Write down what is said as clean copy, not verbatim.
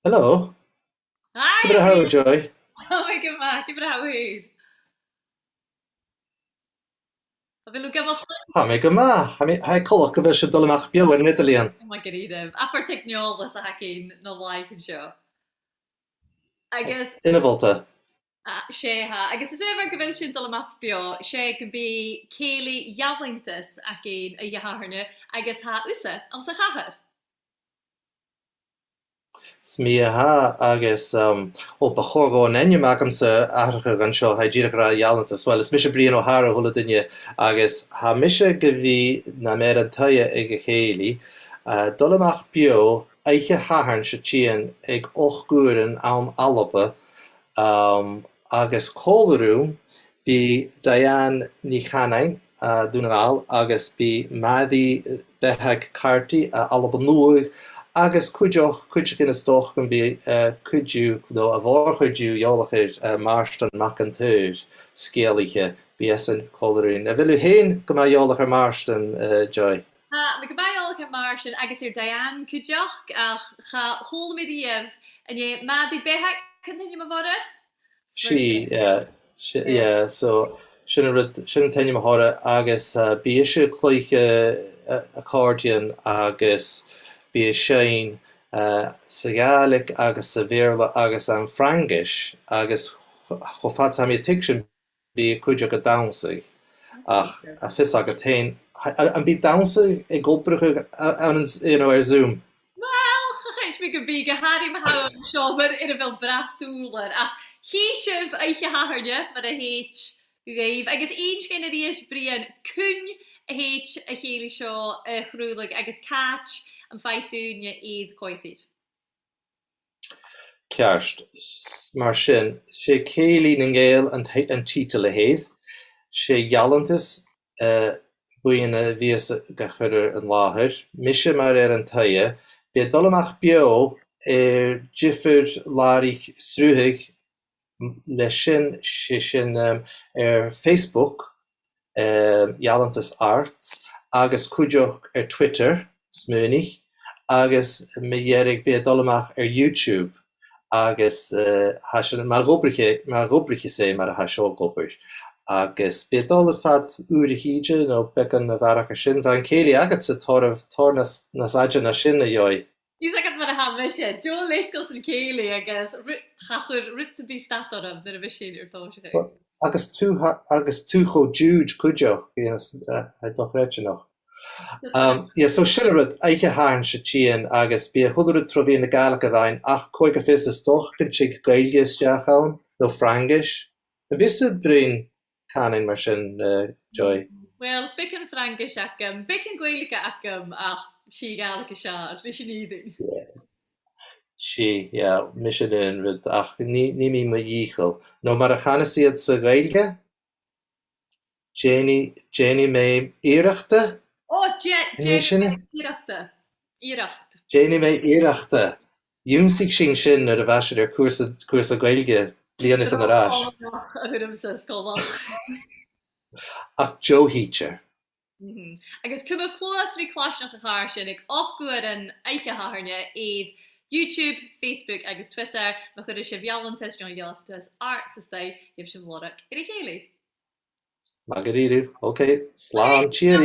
Hello. Hi, Cymryd haw, Joy. oh my god, Mark, give it out here. Have you looked at my phone? Ha, me gyma. Ha, mi, ha, colwch gyfer sy'n dol ymach bio yn Nidalian. Oh my god, Edith. Upper technology sa hacking no like and show. I guess Yn y volta. I guess it's over convention dolomach bio. She can be Kaylee Yavlintus akin a yaharne. I guess ha usa am sa hahar. Smi ha agus o bachor go nenye magam sa archa gan seo ha ddíach ra ialant as well. Is misha brian o hara hula dunye agus ha misha gyfi na mer an taia ag a chéili. Dol ymach bio eiche haharn sy chian ag och gwren am alapa agus cólarú bí Diane ní chanain dúnaáil agus bí madí betheg cartaí alapa nuaig agus cuideoch cuiide gin stoch gan bí cuiidú nó a bhór chuidú eolachir Marston Macantúr scéalaithe bí an cólarún. A bhfuil héin go má eolachar Marston Joy. Me goodbye all can Martian. I guess you're Diane Kujach. Ga hol midiev en je Madi Behak. Continue my vora. Yeah, so sin teine hora agus bí se chluiche accordion agus bí sein sagálik agus sa bhéarla agus an Frankish agus chofat sam tiction bí cuiide go damsa ach a fis agad tain an bí damsa ag gopruche an Zoom. Well, ga me go bí Harry ma shower in a veel brachtúler. Ach, Hieshiv eitje haharne, maar a heet geef. I guess each kind of die is brian kun a heet a hele show gruwelijk. I guess catch and fight doen je eid koitit. Ceart mar sin sé célí na ggéal an títal a héad sé gealantas buíonna víos go chuidir an láthair mise mar an taille be dul amach bio difir láric srúthaigh le sin Facebook gealantas arts agus cuideoch Twitter smúnich agus me dhéirigh be dul amach YouTube agus mar rubriche sé mar a ha seogopur. Agus bedol fat úrihíide nó began na bharach sin bhain céili agat sa tor na saide na sin na joi. He's like at ha met Jo leisgos an Kaylee, I guess. Chachur rit to be stat on him, then a vision or thought. Agus tú cho Jude cuideoch doch réite noch. So sinrad eiche háin se tían agus bí chuidir trohí na Gaeilge bhain ach chuig a fis is stoch cin si Gaeilge isteach ann nó Frankish. Na bis brin canin mar sin Joy. Well, bicken Frankish akum, bicken Gaeilge akum, ach, she Gaeilge sha, she needing. Si, Michelin rud ach ní mi ma díchel. No mar a chanasiad sa Gaeilge? Jenny mé iireachta? Oh, Jenny Iiracht. Jenny mé iireachta. Dúmsaigh sin ar a bheisiir ar cuasa Gaeilge bliana an arás. Ach Joe Heacher. I guess cum of close we clash nach a sin ag och goer an eiche haarne eid YouTube, Facebook agus Twitter ma chud se vialantas John Yeltas art sa stay jef sem lorach i chéile. Magariru. Okay, slán, cheery.